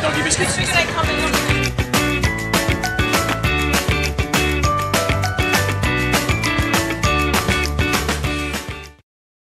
doggy biscuits.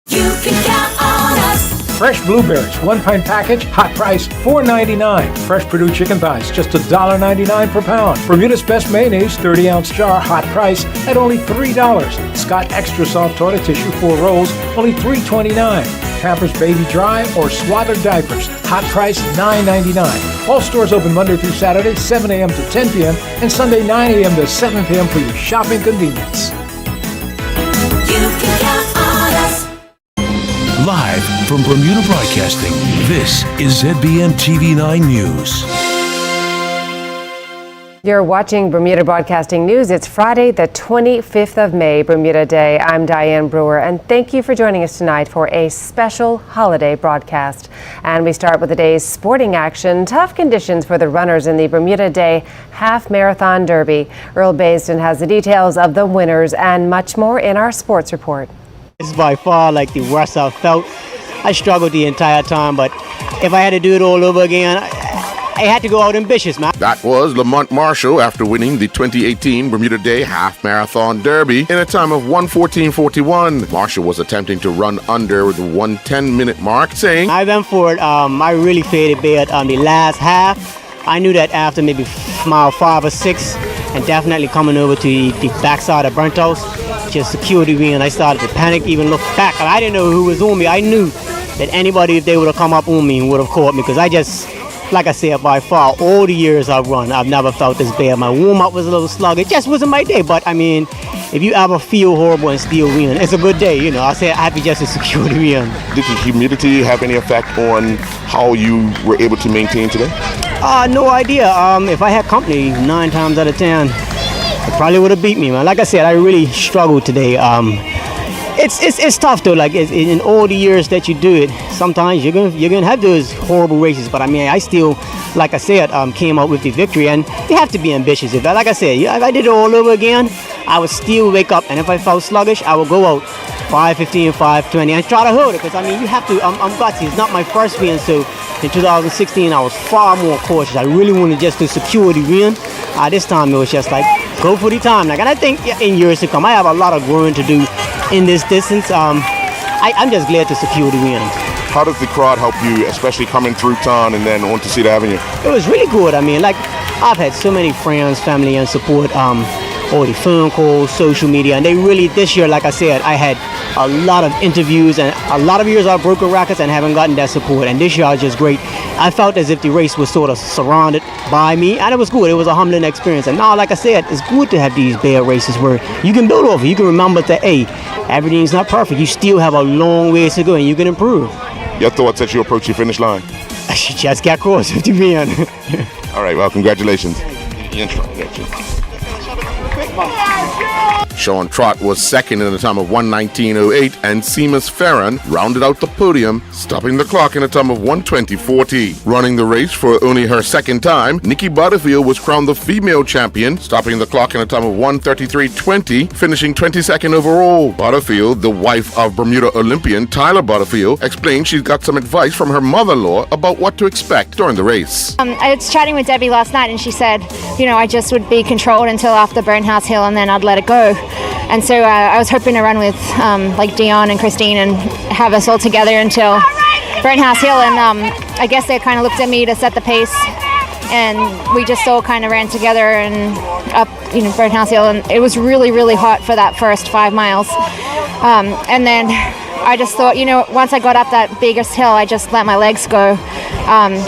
You can count on us. Fresh blueberries, 1 pint package, hot price $4.99. Fresh Purdue chicken thighs, just $1.99 per pound. Bermuda's Best mayonnaise, 30-ounce jar, hot price at only $3. Scott Extra Soft Toilet Tissue, 4 rolls, only $3.29. Pampers Baby Dry or Swaddler Diapers, hot price $9.99. All stores open Monday through Saturday, 7 a.m. to 10 p.m. and Sunday, 9 a.m. to 7 p.m. for your shopping convenience. You can count on us. Live from Bermuda Broadcasting, this is ZBM TV9 News. You're watching Bermuda Broadcasting News. It's Friday, the 25th of May, Bermuda Day. I'm Diane Brewer, and thank you for joining us tonight for a special holiday broadcast. And we start with the day's sporting action. Tough conditions for the runners in the Bermuda Day Half Marathon Derby. Earl Baisden has the details of the winners and much more in our sports report. It's by far like the worst I've felt. I struggled the entire time, but if I had to do it all over again, I had to go out ambitious, man. That was Lamont Marshall after winning the 2018 Bermuda Day Half Marathon Derby in a time of 1:14.41. Marshall was attempting to run under the 1:10-minute mark, saying, I went for it. I really faded bad on the last half. I knew that after maybe mile 5 or 6, and definitely coming over to the backside of Burnt House, just security win, I started to panic, even look back. I didn't know who was on me. I knew that anybody, if they would have come up on me, would have caught me, because I just, like I said, by far, all the years I've run, I've never felt this bad. My warm-up was a little sluggish. It just wasn't my day. But, I mean, if you ever feel horrible and still win, it's a good day, you know. I say happy just to security win. did the humidity have any effect on how you were able to maintain today? No idea. If I had company 9 times out of 10, it probably would have beat me, man. Like I said, I really struggled today. It's tough though. Like in all the years that you do it, sometimes you're gonna have those horrible races. But I mean, I still, like I said, came out with the victory. And you have to be ambitious. If like I said, if I did it all over again, I would still wake up. And if I felt sluggish, I would go out 5:15, 5:20, and try to hold it. Because I mean, you have to. I'm gutsy. It's not my first win, so in 2016 I was far more cautious. I really wanted just to secure the win. This time it was just like go for the time. Like, and I think in years to come, I have a lot of growing to do in this distance. I'm just glad to secure the win. How does the crowd help you, especially coming through town and then on to Cedar Avenue? It was really good. I mean, like I've had so many friends, family, and support. All the phone calls, social media, and they really, this year, like I said, I had a lot of interviews, and a lot of years I've broken records and haven't gotten that support, and this year was just great. I felt as if the race was sort of surrounded by me, and it was good. It was a humbling experience, and now, like I said, it's good to have these bad races where you can build off it. You can remember that, hey, everything's not perfect. You still have a long ways to go, and you can improve. Your thoughts as you approach your finish line? I just got close to the end. All right, well, congratulations. Sean Trott was second in a time of 1:19.08, and Seamus Farron rounded out the podium, stopping the clock in a time of 1:20.40. Running the race for only her second time, Nikki Butterfield was crowned the female champion, stopping the clock in a time of 1:33.20, finishing 22nd overall. Butterfield, the wife of Bermuda Olympian Tyler Butterfield, explained she's got some advice from her mother-in-law about what to expect during the race. I was chatting with Debbie last night, and she said, you know, I just would be controlled until after Burnhouse Hill, and then I'd let it go. And so I was hoping to run with like Dion and Christine and have us all together until Burnhouse Hill. And I guess they kind of looked at me to set the pace, and we just all kind of ran together and up, you know, Burnhouse Hill. And it was really, really hot for that first 5 miles. And then I just thought, you know, once I got up that biggest hill, I just let my legs go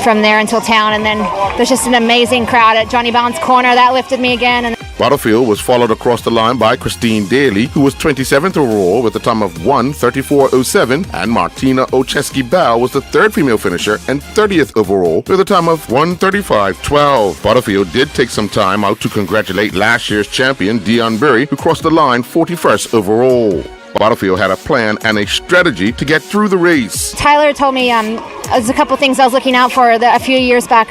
from there until town. And then there's just an amazing crowd at Johnny Barnes Corner that lifted me again. And Butterfield was followed across the line by Christine Daly, who was 27th overall with a time of 1:34.07, and Martina Ocheski-Bell was the third female finisher and 30th overall with a time of 1:35.12. Butterfield did take some time out to congratulate last year's champion, Dion Berry, who crossed the line 41st overall. Butterfield had a plan and a strategy to get through the race. Tyler told me there's a couple things I was looking out for a few years back.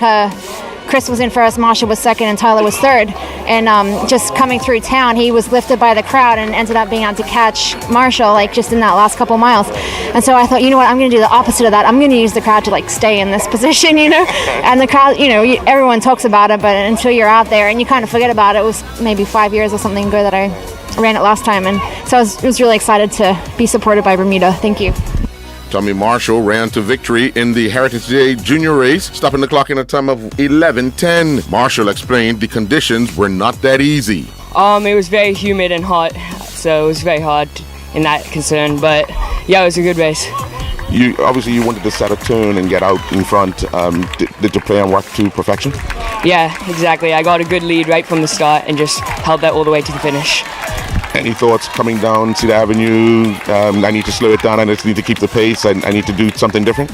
Chris was in first, Marshall was second, and Tyler was third. And just coming through town, he was lifted by the crowd and ended up being able to catch Marshall, like just in that last couple miles. And so I thought, you know what, I'm going to do the opposite of that. I'm going to use the crowd to like stay in this position, you know. And the crowd, you know, everyone talks about it, but until you're out there and you kind of forget about it. It was maybe 5 years or something ago that I ran it last time, and so I was really excited to be supported by Bermuda. Thank you. Tommy Marshall ran to victory in the Heritage Day Junior race, stopping the clock in a time of 11:10. Marshall explained the conditions were not that easy. It was very humid and hot, so it was very hard in that concern, but yeah, it was a good race. You wanted to set a tune and get out in front. Did your plan work to perfection? Yeah, exactly. I got a good lead right from the start and just held that all the way to the finish. Any thoughts coming down Cedar Avenue? I need to slow it down. I just need to keep the pace. I need to do something different.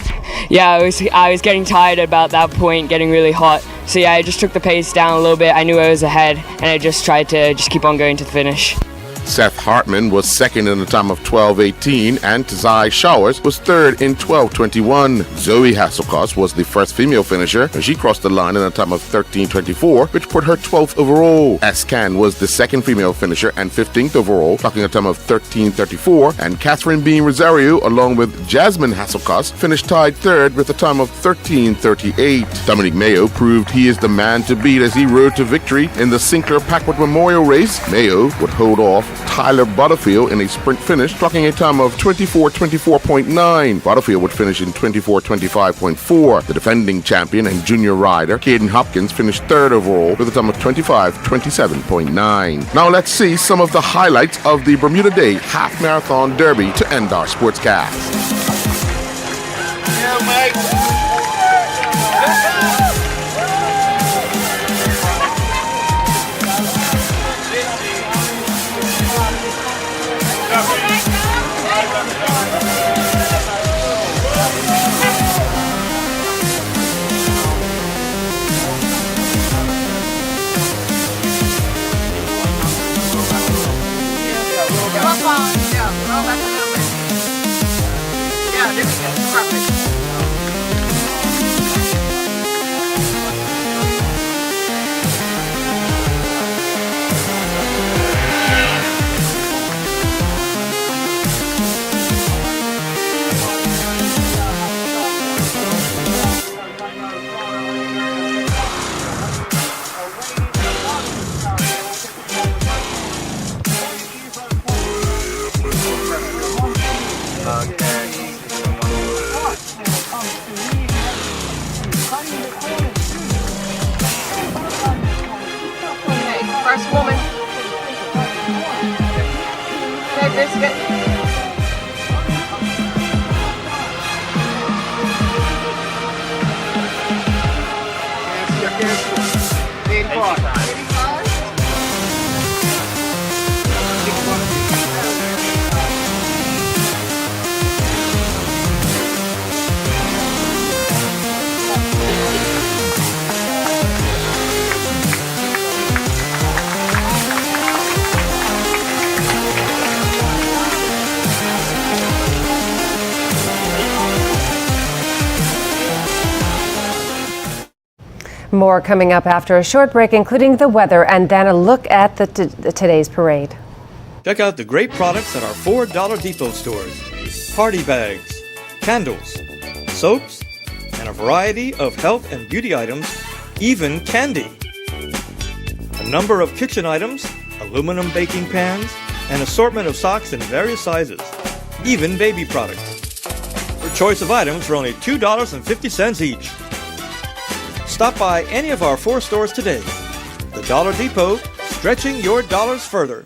Yeah, I was getting tired at about that point, getting really hot. So yeah, I just took the pace down a little bit. I knew I was ahead, and I just tried to just keep on going to the finish. Seth Hartman was second in a time of 12:18, and Tazai Showers was third in 12:21. Zoe Hasselkoss was the first female finisher, and she crossed the line in a time of 13:24, which put her 12th overall. Ascan was the second female finisher and 15th overall, clocking a time of 13:34, and Catherine Bean Rosario, along with Jasmine Hasselkoss, finished tied third with a time of 13:38. Dominic Mayo proved he is the man to beat as he rode to victory in the Sinclair Packwood Memorial Race. Mayo would hold off Tyler Butterfield in a sprint finish, clocking a time of 24:24.9. Butterfield would finish in 24:25.4. The defending champion and junior rider, Caden Hopkins, finished third overall with a time of 25:27.9. Now let's see some of the highlights of the Bermuda Day Half Marathon Derby to end our sportscast. Yeah, Mike. First woman. Okay, biscuit. More coming up after a short break, including the weather and then a look at today's parade. Check out the great products at our $4 Depot stores. Party bags, candles, soaps, and a variety of health and beauty items, even candy. A number of kitchen items, aluminum baking pans, an assortment of socks in various sizes, even baby products. For choice of items for only $2.50 each. Stop by any of our 4 stores today. The Dollar Depot, stretching your dollars further.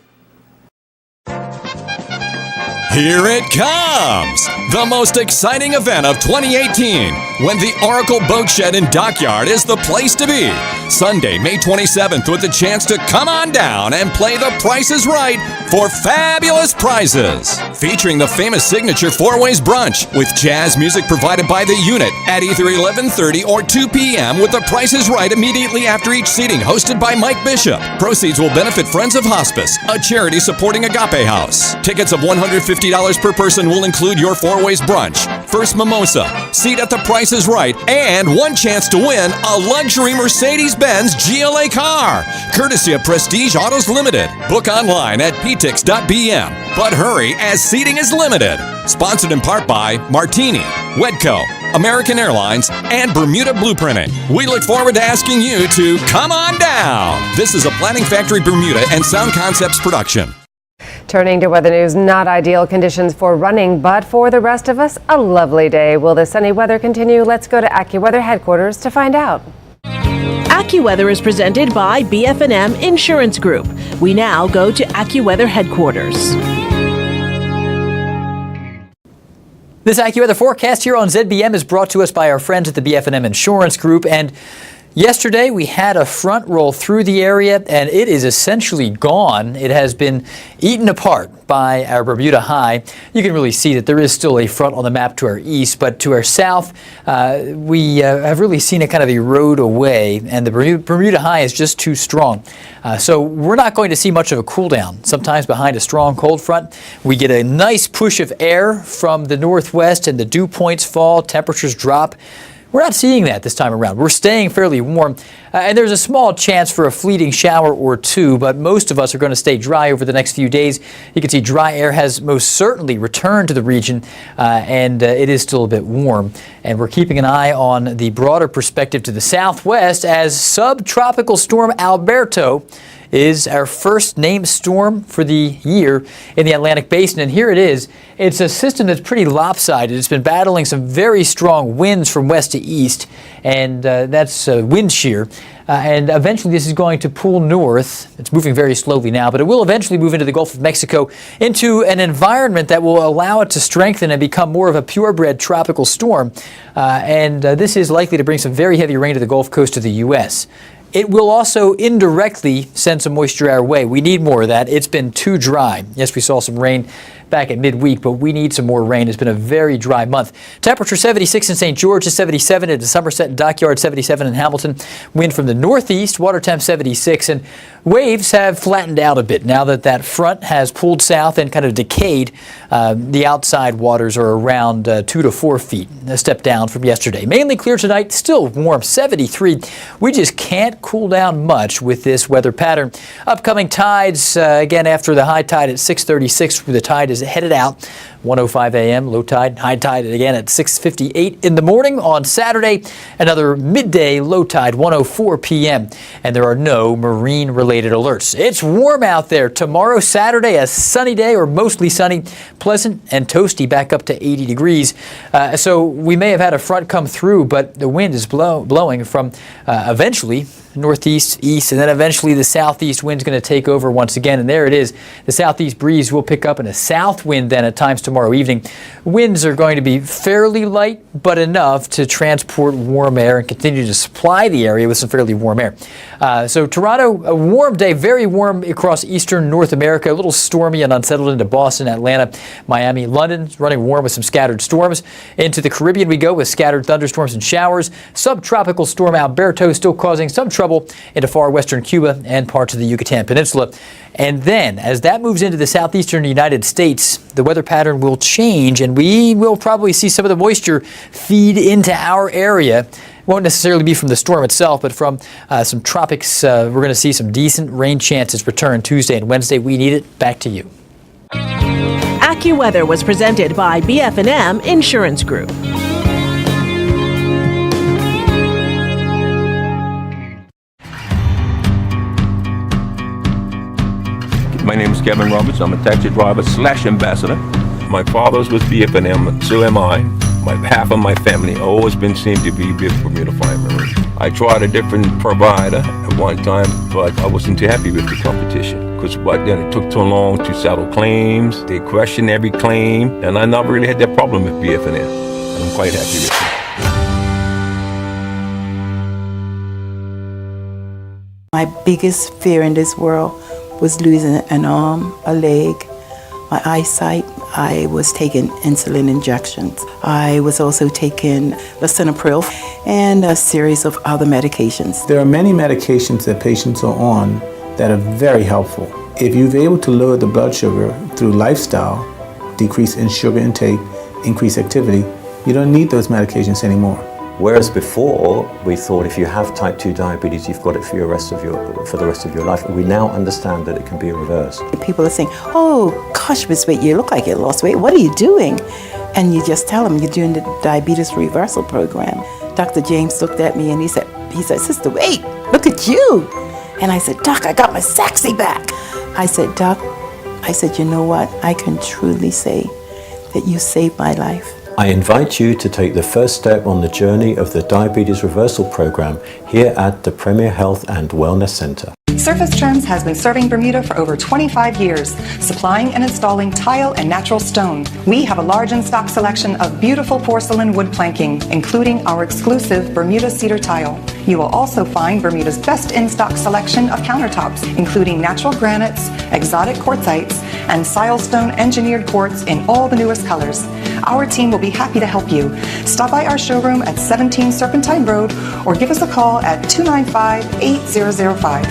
Here it comes! The most exciting event of 2018, when the Oracle Boat Shed and Dockyard is the place to be. Sunday, May 27th, with a chance to come on down and play The Price is Right for fabulous prizes. Featuring the famous signature 4-Ways Brunch with jazz music provided by the unit at either 11:30 or 2 p.m. with The Price is Right immediately after each seating, hosted by Mike Bishop. Proceeds will benefit Friends of Hospice, a charity supporting Agape House. Tickets of $150 per person will include your 4-Ways Brunch, first mimosa, seat at the Price is Right, and one chance to win a luxury Mercedes-Benz GLA car, courtesy of Prestige Autos Limited. Book online at ptix.bm. But hurry, as seating is limited. Sponsored in part by Martini, Wedco, American Airlines, and Bermuda Blueprinting. We look forward to asking you to come on down. This is a Planning Factory Bermuda and Sound Concepts production. Turning to weather news, not ideal conditions for running, but for the rest of us, a lovely day. Will the sunny weather continue? Let's go to AccuWeather headquarters to find out. AccuWeather is presented by BF&M Insurance Group. We now go to AccuWeather headquarters. This AccuWeather forecast here on ZBM is brought to us by our friends at the BF&M Insurance Group. And yesterday we had a front roll through the area and it is essentially gone. It has been eaten apart by our Bermuda high. You can really see that there is still a front on the map to our east, but to our south, we have really seen it kind of erode away, and the Bermuda high is just too strong. So we're not going to see much of a cool down. Sometimes behind a strong cold front, we get a nice push of air from the northwest and the dew points fall, temperatures drop. We're not seeing that this time around. We're staying fairly warm, and there's a small chance for a fleeting shower or two, but most of us are going to stay dry over the next few days. You can see dry air has most certainly returned to the region, and it is still a bit warm. And we're keeping an eye on the broader perspective to the southwest as subtropical storm Alberto is our first named storm for the year in the Atlantic Basin. And here it is. It's a system that's pretty lopsided. It's been battling some very strong winds from west to east, and that's wind shear. And eventually this is going to pull north. It's moving very slowly now, but it will eventually move into the Gulf of Mexico, into an environment that will allow it to strengthen and become more of a purebred tropical storm. This is likely to bring some very heavy rain to the Gulf Coast of the U.S. It will also indirectly send some moisture our way. We need more of that. It's been too dry. Yes, we saw some rain back at midweek, but we need some more rain. It's been a very dry month. Temperature 76 in St. George, 77 in Somerset and Dockyard, 77 in Hamilton. Wind from the northeast, water temp 76, and waves have flattened out a bit now that that front has pulled south and kind of decayed. The outside waters are around 2 to 4 feet, a step down from yesterday. Mainly clear tonight, still warm, 73. We just can't cool down much with this weather pattern. Upcoming tides, again after the high tide at 6:36, the tide is headed out. 1:05 a.m. low tide, high tide again at 6:58 in the morning on Saturday. Another midday low tide 1:04 p.m. and there are no marine related alerts. It's warm out there. Tomorrow Saturday, a sunny day or mostly sunny, pleasant and toasty, back up to 80 degrees. So we may have had a front come through, but the wind is blowing from eventually northeast, east, and then eventually the southeast wind's going to take over once again. And there it is. The southeast breeze will pick up in a south wind then at times tomorrow evening. Winds are going to be fairly light, but enough to transport warm air and continue to supply the area with some fairly warm air. So Toronto, a warm day, very warm across eastern North America, a little stormy and unsettled into Boston, Atlanta, Miami, London, running warm with some scattered storms. Into the Caribbean we go with scattered thunderstorms and showers. Subtropical storm Alberto still causing some trouble into far western Cuba and parts of the Yucatan Peninsula. And then, as that moves into the southeastern United States, the weather pattern will change, and we will probably see some of the moisture feed into our area. Won't necessarily be from the storm itself, but from some tropics. We're going to see some decent rain chances return Tuesday and Wednesday. We need it. Back to you. AccuWeather was presented by BF&M Insurance Group. My name is Kevin Roberts. I'm a taxi driver / ambassador. My father's with BF&M, so am I. Half of my family always been seemed to be with Bermuda Fire Marine. I tried a different provider at one time, but I wasn't too happy with the competition. Because then it took too long to settle claims. They questioned every claim, and I never really had that problem with BF&M. And I'm quite happy with it. My biggest fear in this world was losing an arm, a leg, my eyesight. I was taking insulin injections. I was also taking lisinopril and a series of other medications. There are many medications that patients are on that are very helpful. If you're able to lower the blood sugar through lifestyle, decrease in sugar intake, increase activity, You don't need those medications anymore. Whereas before, we thought if you have type 2 diabetes, you've got it for the rest of your life. We now understand that it can be reversed. People are saying, oh, gosh, Miss Wade, you look like you lost weight. What are you doing? And you just tell them you're doing the diabetes reversal program. Dr. James looked at me and he said, Sister Wade, look at you. And I said, Doc, I got my sexy back. I said, Doc, you know what? I can truly say that you saved my life. I invite you to take the first step on the journey of the Diabetes Reversal Program here at the Premier Health and Wellness Center. Surface Trends has been serving Bermuda for over 25 years, supplying and installing tile and natural stone. We have a large in-stock selection of beautiful porcelain wood planking, including our exclusive Bermuda cedar tile. You will also find Bermuda's best in-stock selection of countertops, including natural granites, exotic quartzites, and silestone engineered quartz in all the newest colors. Our team will be happy to help you. Stop by our showroom at 17 Serpentine Road or give us a call at 295-8005.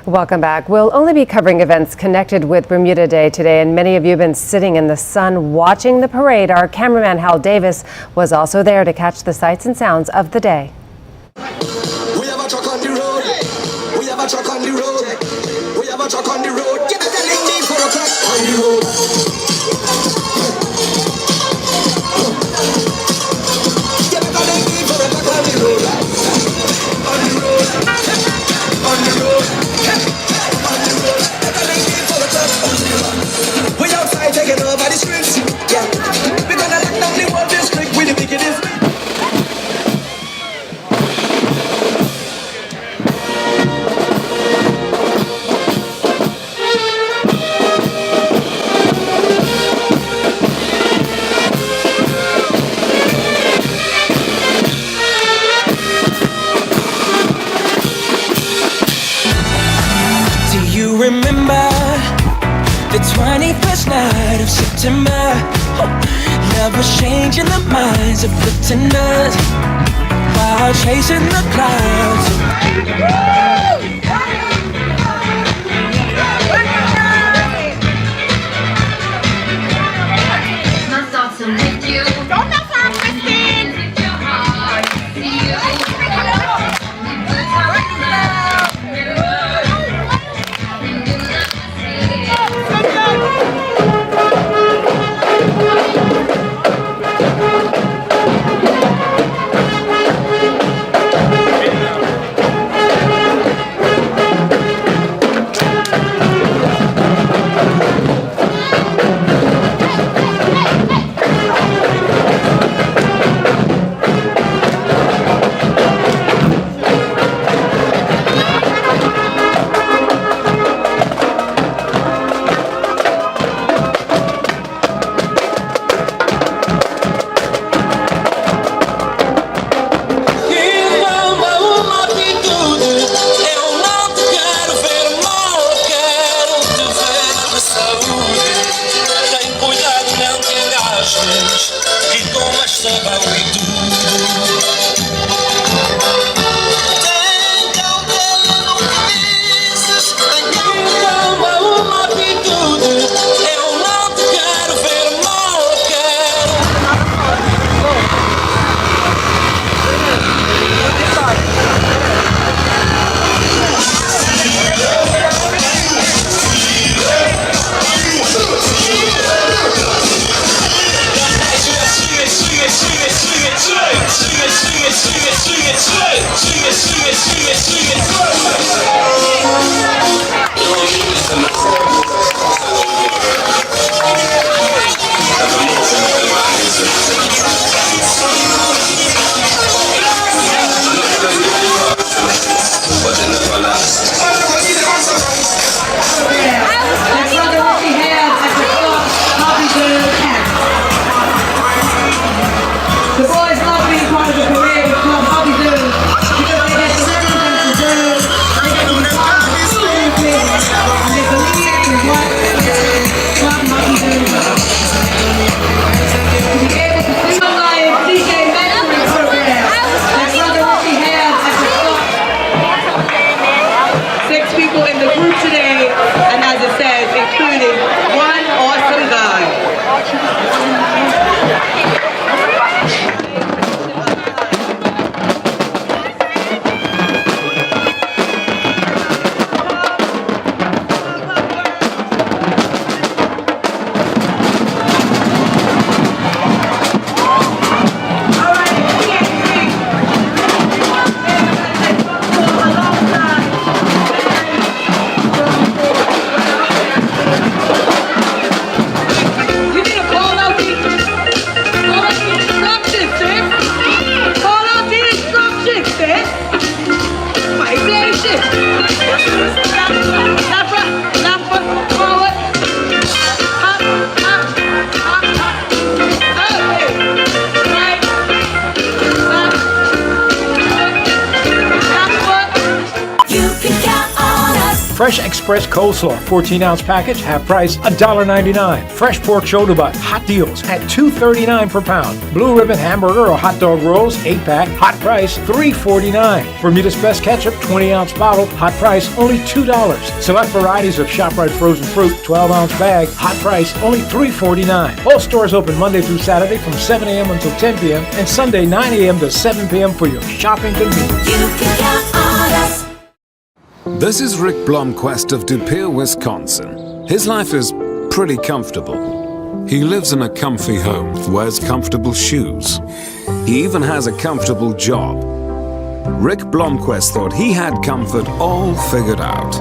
Welcome back. We'll only be covering events connected with Bermuda Day today, and many of you have been sitting in the sun watching the parade. Our cameraman Hal Davis was also there to catch the sights and sounds of the day. We have a truck on the road. We have a truck on the road. We have a truck on the road. Get the telling me 4 o'clock on the road. Get the telling me 4 o'clock on the road. On the road. On the road. We outside taking over the streets. Yeah. We're gonna lock down the whole district with the wickedest. Do you remember the 21st night of September? Love was changing the minds of pretenders while chasing the clouds. Express coleslaw, 14-ounce package, half price, $1.99. Fresh pork shoulder butt, hot deals at $2.39 per pound. Blue Ribbon hamburger or hot dog rolls, 8-pack, hot price, $3.49. Bermuda's Best ketchup, 20-ounce bottle, hot price, only $2. Select varieties of ShopRite frozen fruit, 12-ounce bag, hot price, only $3.49. All stores open Monday through Saturday from 7 a.m. until 10 p.m. and Sunday 9 a.m. to 7 p.m. for your shopping convenience. You can count on us. This is Rick Blomquist of De Pere, Wisconsin. His life is pretty comfortable. He lives in a comfy home, wears comfortable shoes. He even has a comfortable job. Rick Blomquist thought he had comfort all figured out.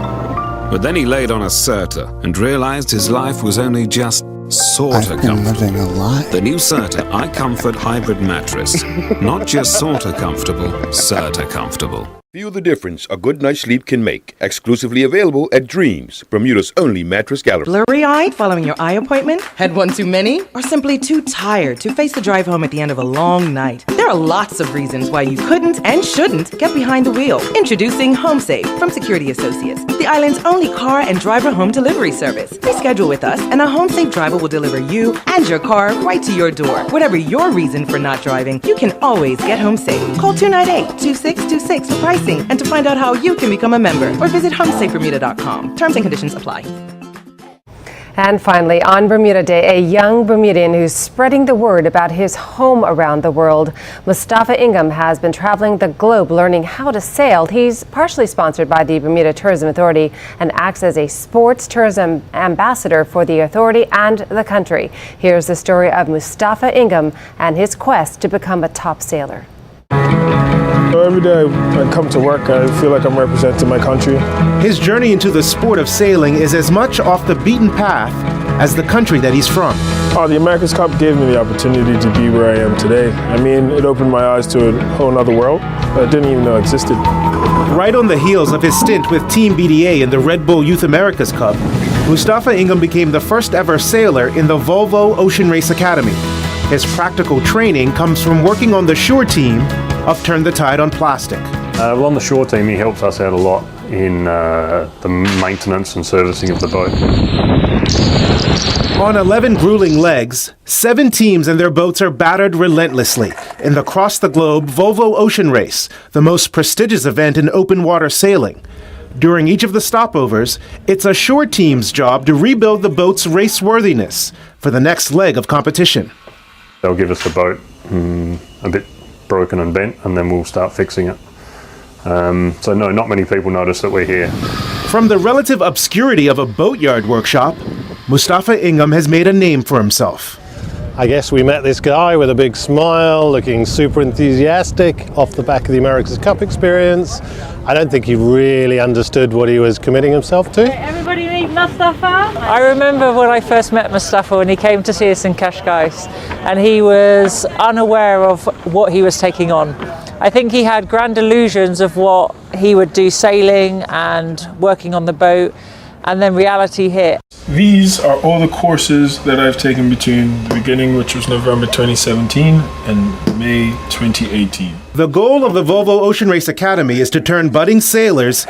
But then he laid on a Certa and realized his life was only just sorta comfortable. The new Certa iComfort Hybrid Mattress. Not just sorta comfortable, Certa comfortable. Feel the difference a good night's sleep can make. Exclusively available at Dreams, Bermuda's only mattress gallery. Blurry-eyed following your eye appointment? Had one too many? Or simply too tired to face the drive home at the end of a long night? There are lots of reasons why you couldn't and shouldn't get behind the wheel. Introducing HomeSafe from Security Associates, the island's only car and driver home delivery service. Reschedule with us and a HomeSafe driver will deliver you and your car right to your door. Whatever your reason for not driving, you can always get HomeSafe. Call 298-2626 for pricing and to find out how you can become a member, or visit homesafebermuda.com. Terms and conditions apply. And finally, on Bermuda Day, a young Bermudian who's spreading the word about his home around the world. Mustafa Ingham has been traveling the globe learning how to sail. He's partially sponsored by the Bermuda Tourism Authority and acts as a sports tourism ambassador for the authority and the country. Here's the story of Mustafa Ingham and his quest to become a top sailor. Every day I come to work, I feel like I'm representing my country. His journey into the sport of sailing is as much off the beaten path as the country that he's from. Oh, the America's Cup gave me the opportunity to be where I am today. I mean, it opened my eyes to a whole other world that I didn't even know existed. Right on the heels of his stint with Team BDA in the Red Bull Youth America's Cup, Mustafa Ingham became the first ever sailor in the Volvo Ocean Race Academy. His practical training comes from working on the shore team of Turn the Tide on Plastic. Well, on the shore team, he helps us out a lot in the maintenance and servicing of the boat. On 11 grueling legs, 7 teams and their boats are battered relentlessly in the Cross the Globe Volvo Ocean Race, the most prestigious event in open water sailing. During each of the stopovers, it's a shore team's job to rebuild the boat's raceworthiness for the next leg of competition. They'll give us the boat a bit broken and bent, and then we'll start fixing it. So no, not many people notice that we're here. From the relative obscurity of a boatyard workshop, Mustafa Ingham has made a name for himself. I guess we met this guy with a big smile, looking super enthusiastic off the back of the America's Cup experience. I don't think he really understood what he was committing himself to. Everybody meet Mustafa. I remember when I first met Mustafa when he came to see us in Cascais, and he was unaware of what he was taking on. I think he had grand illusions of what he would do sailing and working on the boat, and then reality hit. These are all the courses that I've taken between the beginning, which was November 2017, and May 2018. The goal of the Volvo Ocean Race Academy is to turn budding sailors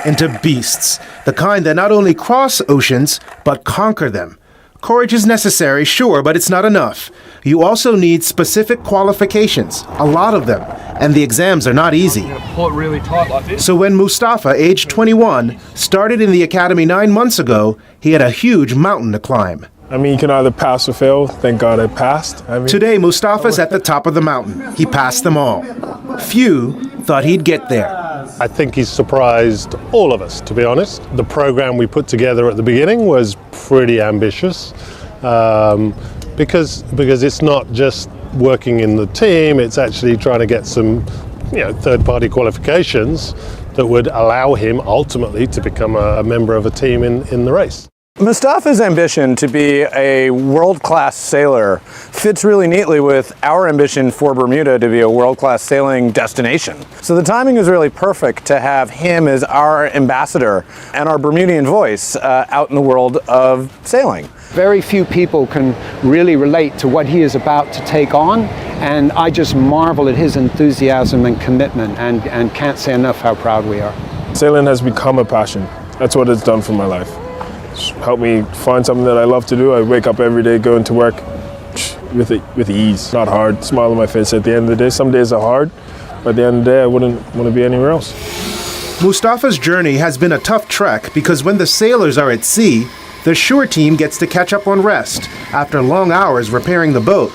into beasts, the kind that not only cross oceans, but conquer them. Courage is necessary, sure, but it's not enough. You also need specific qualifications, a lot of them, and the exams are not easy. So when Mustafa, aged 21, started in the academy 9 months ago, he had a huge mountain to climb. I mean, you can either pass or fail. Thank God I passed. Today, Mustafa's at the top of the mountain. He passed them all. Few thought he'd get there. I think he's surprised all of us, to be honest. The program we put together at the beginning was pretty ambitious because it's not just working in the team, it's actually trying to get some third-party qualifications that would allow him ultimately to become a member of a team in the race. Mustafa's ambition to be a world-class sailor fits really neatly with our ambition for Bermuda to be a world-class sailing destination. So the timing is really perfect to have him as our ambassador and our Bermudian voice out in the world of sailing. Very few people can really relate to what he is about to take on, and I just marvel at his enthusiasm and commitment and can't say enough how proud we are. Sailing has become a passion. That's what it's done for my life. It's helped me find something that I love to do. I wake up every day going to work with ease, not hard, smile on my face at the end of the day. Some days are hard, but at the end of the day I wouldn't want to be anywhere else. Mustafa's journey has been a tough trek because when the sailors are at sea, the shore team gets to catch up on rest after long hours repairing the boat.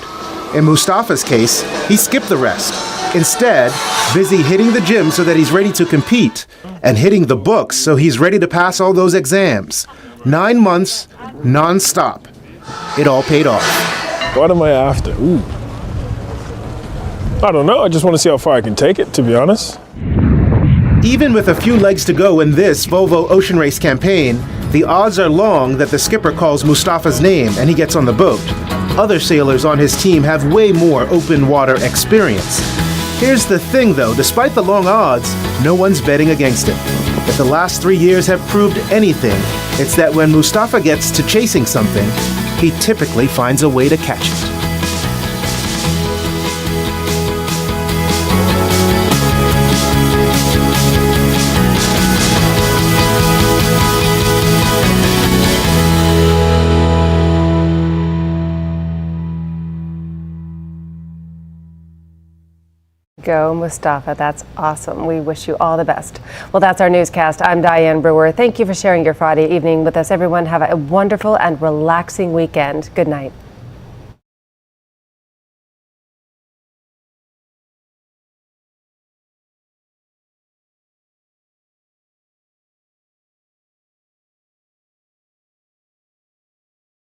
In Mustafa's case, he skipped the rest. Instead, busy hitting the gym so that he's ready to compete, and hitting the books so he's ready to pass all those exams. 9 months, non-stop. It all paid off. What am I after? Ooh. I don't know. I just want to see how far I can take it, to be honest. Even with a few legs to go in this Volvo Ocean Race campaign, the odds are long that the skipper calls Mustafa's name and he gets on the boat. Other sailors on his team have way more open water experience. Here's the thing though, despite the long odds, no one's betting against him. If the last 3 years have proved anything, it's that when Mustafa gets to chasing something, he typically finds a way to catch it. Go, Mustafa. That's awesome. We wish you all the best. Well, that's our newscast. I'm Diane Brewer. Thank you for sharing your Friday evening with us, everyone. Have a wonderful and relaxing weekend. Good night.